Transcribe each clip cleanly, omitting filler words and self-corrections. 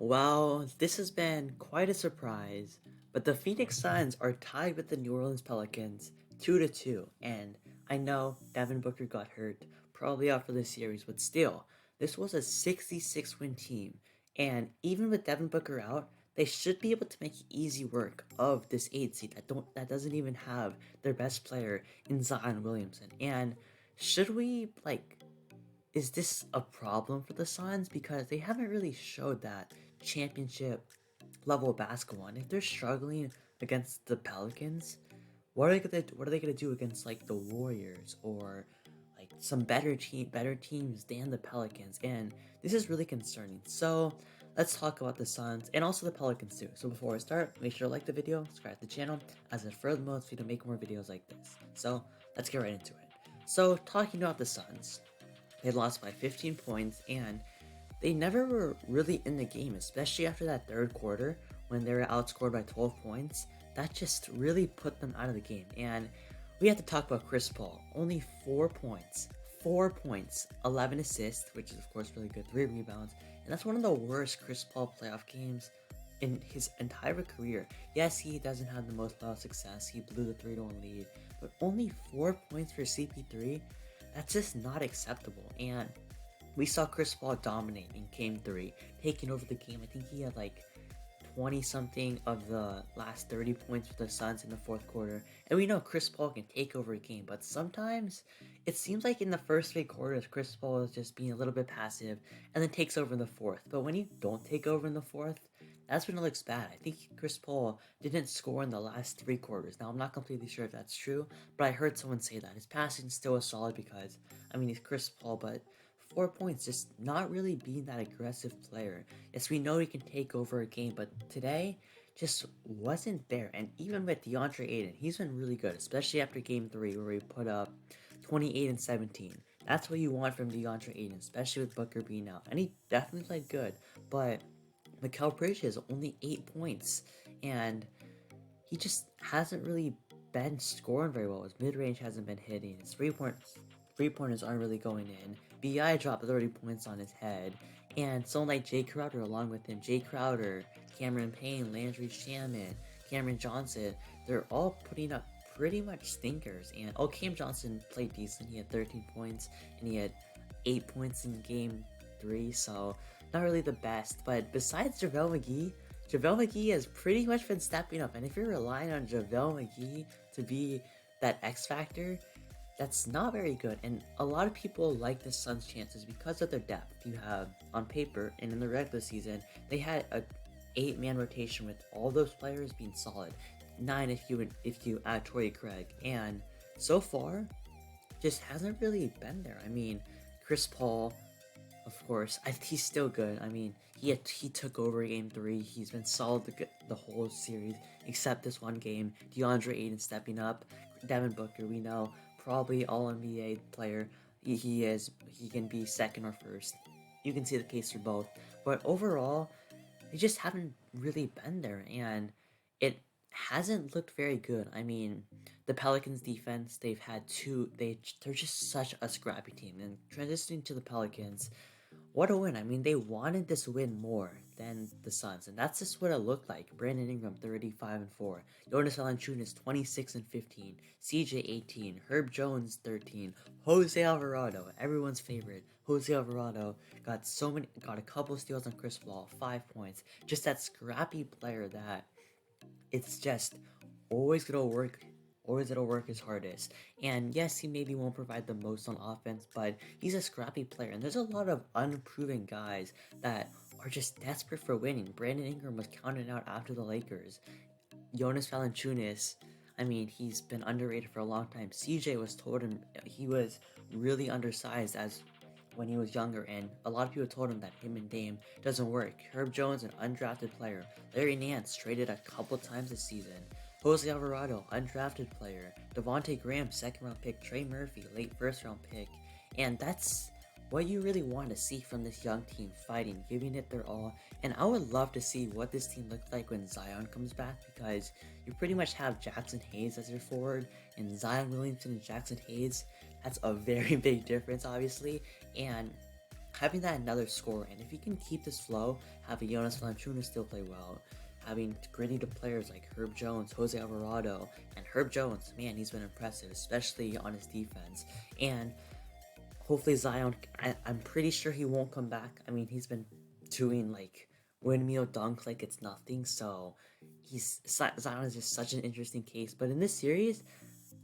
Well, this has been quite a surprise, but the Phoenix Suns are tied with the New Orleans Pelicans 2-2, and I know Devin Booker got hurt, probably out for the series, but still, this was a 66-win team, and even with Devin Booker out, they should be able to make easy work of this 8 seed that doesn't even have their best player in Zion Williamson. And should we is this a problem for the Suns? Because they haven't really showed that championship level basketball. And if they're struggling against the Pelicans, what are they gonna do against like the Warriors or like some better teams than the Pelicans? And this is really concerning. So let's talk about the Suns and also the Pelicans too. So before I start, make sure to like the video, subscribe to the channel, as it further motivates me to make more videos like this. So let's get right into it. So talking about the Suns, they lost by 15 points, and they never were really in the game, especially after that third quarter when they were outscored by 12 points. That just really put them out of the game. And we have to talk about Chris Paul. Only 4 points. 4 points, 11 assists, which is of course really good, 3 rebounds. And that's one of the worst Chris Paul playoff games in his entire career. Yes, he doesn't have the most playoff success. He blew the 3-1 lead, but only 4 points for CP3. That's just not acceptable. And we saw Chris Paul dominate in Game 3, taking over the game. I think he had like 20 something of the last 30 points for the Suns in the fourth quarter. And we know Chris Paul can take over a game, but sometimes it seems like in the first 3 quarters, Chris Paul is just being a little bit passive and then takes over in the fourth. But when you don't take over in the fourth, that's when it looks bad. I think Chris Paul didn't score in the last 3 quarters. Now, I'm not completely sure if that's true, but I heard someone say that. His passing still is solid because, I mean, he's Chris Paul, but 4 points, just not really being that aggressive player. Yes, we know he can take over a game, but today just wasn't there. And even with DeAndre Ayton, he's been really good, especially after Game 3 where he put up 28 and 17. That's what you want from DeAndre Ayton, especially with Booker being out. And he definitely played good, but Mikal Bridges only 8 points, and he just hasn't really been scoring very well. His mid range hasn't been hitting. His three pointers aren't really going in. Bi dropped 30 points on his head, and someone like Jay Crowder along with him, Jay Crowder, Cameron Payne, Landry Shaman, Cameron Johnson, they're all putting up pretty much stinkers. And Cam Johnson played decent. He had 13 points, and he had 8 points in game 3, so not really the best. But besides JaVale McGee has pretty much been stepping up. And if you're relying on JaVale McGee to be that X factor, that's not very good. And a lot of people like the Suns' chances because of their depth. You have on paper and in the regular season, they had a 8-man rotation with all those players being solid. 9 if you add Torrey Craig. And so far, just hasn't really been there. I mean, Chris Paul, of course, he's still good. I mean, he took over Game 3. He's been solid the whole series, except this one game. DeAndre Ayton stepping up. Devin Booker, we know, probably All-NBA player. He can be second or first. You can see the case for both. But overall, they just haven't really been there, and it hasn't looked very good. I mean, the Pelicans defense, they're just such a scrappy team. And transitioning to the Pelicans, what a win. I mean, they wanted this win more than the Suns, and that's just what it looked like. Brandon Ingram, 35 and 4. Jonas Valanciunas, 26 and 15. CJ, 18. Herb Jones, 13. Jose Alvarado, everyone's favorite. Jose Alvarado got a couple steals on Chris Paul, 5 points. Just that scrappy player that it's just always gonna work. Always gonna work his hardest. And yes, he maybe won't provide the most on offense, but he's a scrappy player. And there's a lot of unproven guys that are just desperate for winning. Brandon Ingram was counted out after the Lakers. Jonas Valanciunas, I mean, he's been underrated for a long time. CJ was told him he was really undersized as when he was younger, and a lot of people told him that him and Dame doesn't work. Herb Jones, an undrafted player. Larry Nance, traded a couple times this season. Jose Alvarado, undrafted player. Devontae Graham, second round pick. Trey Murphy, late first round pick. And that's what you really want to see from this young team, fighting, giving it their all. And I would love to see what this team looks like when Zion comes back, because you pretty much have Jackson Hayes as your forward, and Zion Williamson and Jackson Hayes, that's a very big difference, obviously. And having that another score, and if you can keep this flow, having Jonas Valanciunas still play well, having gritty to players like Herb Jones, Jose Alvarado, and Herb Jones, man, he's been impressive, especially on his defense. And hopefully Zion, I'm pretty sure he won't come back. I mean, he's been doing like windmill dunk like it's nothing. So Zion is just such an interesting case. But in this series,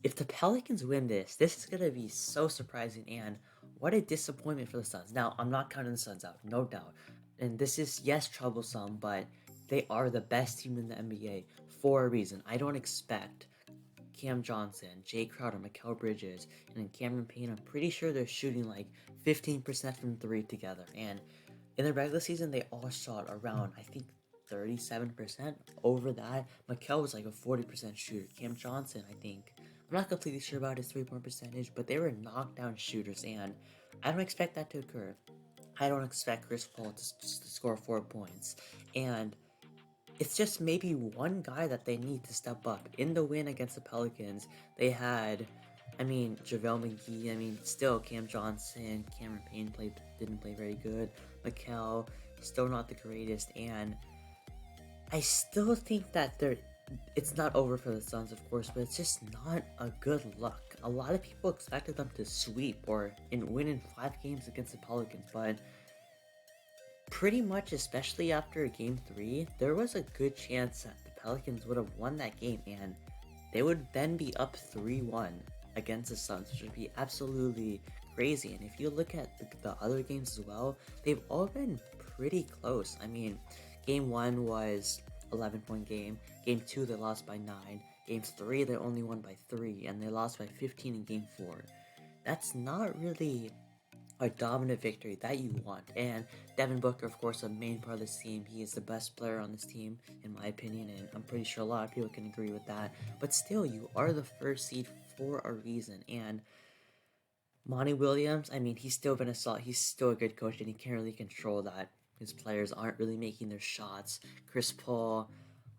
if the Pelicans win this is gonna be so surprising, and what a disappointment for the Suns. Now, I'm not counting the Suns out, no doubt. And this is, yes, troublesome, but they are the best team in the NBA for a reason. I don't expect Cam Johnson, Jay Crowder, Mikal Bridges, and then Cameron Payne. I'm pretty sure they're shooting like 15% from three together. And in the regular season, they all shot around, I think, 37%. Over that, Mikal was like a 40% shooter. Cam Johnson, I think, I'm not completely sure about his three-point percentage, but they were knockdown shooters, and I don't expect that to occur. I don't expect Chris Paul to score 4 points. And it's just maybe one guy that they need to step up. In the win against the Pelicans, they had, I mean, JaVale McGee, I mean, still Cam Johnson, Cameron Payne didn't play very good. Mikal, still not the greatest, and I still think that it's not over for the Suns, of course, but it's just not a good look. A lot of people expected them to sweep or win in 5 games against the Pelicans, but pretty much, especially after game 3, there was a good chance that the Pelicans would have won that game, and they would then be up 3-1 against the Suns, which would be absolutely crazy. And if you look at the other games as well, they've all been pretty close. I mean, game 1 was 11-point game. Game 2, they lost by 9. Game 3, they only won by 3, and they lost by 15 in game 4. That's not really a dominant victory that you want. And Devin Booker, of course, a main part of this team. He is the best player on this team, in my opinion, and I'm pretty sure a lot of people can agree with that. But still, you are the first seed for a reason. And Monty Williams, I mean, he's still been he's still a good coach, and he can't really control that. His players aren't really making their shots. Chris Paul,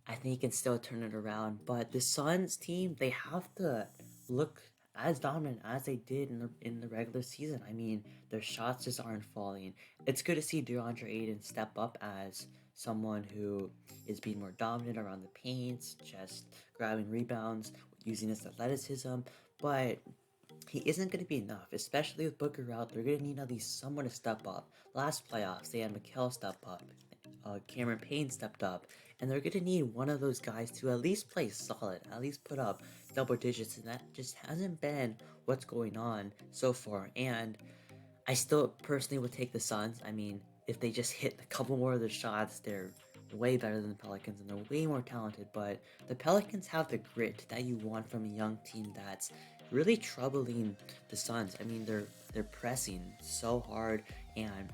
I think he can still turn it around. But the Suns team, they have to look as dominant as they did in the regular season. I mean, their shots just aren't falling. It's good to see DeAndre Ayton step up as someone who is being more dominant around the paints, just grabbing rebounds, using his athleticism. But he isn't going to be enough, especially with Booker out. They're going to need at least someone to step up. Last playoffs, they had Mikal step up, Cameron Payne stepped up, and they're going to need one of those guys to at least play solid, at least put up double digits, and that just hasn't been what's going on so far. And I still personally would take the Suns. I mean, if they just hit a couple more of their shots, they're way better than the Pelicans, and they're way more talented. But the Pelicans have the grit that you want from a young team that's really troubling the Suns. I mean, they're pressing so hard, and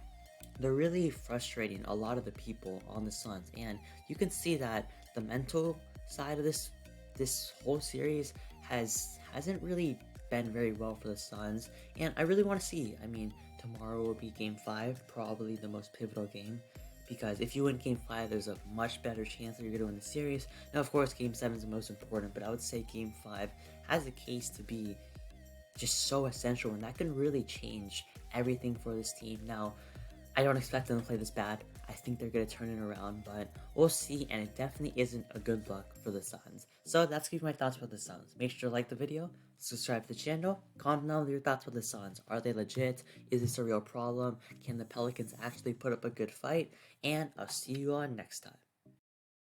they're really frustrating a lot of the people on the Suns. And you can see that the mental side of this whole series hasn't really been very well for the Suns, and I really want to see. I mean, tomorrow will be game 5, probably the most pivotal game, because if you win game 5, there's a much better chance that you're going to win the series. Now, of course, game 7 is the most important, but I would say game 5 has a case to be just so essential, and that can really change everything for this team. Now, I don't expect them to play this bad. I think they're going to turn it around, but we'll see, and it definitely isn't a good look for the Suns. So that's going to be my thoughts about the Suns. Make sure to like the video, subscribe to the channel, comment down your thoughts about the Suns. Are they legit? Is this a real problem? Can the Pelicans actually put up a good fight? And I'll see you on next time.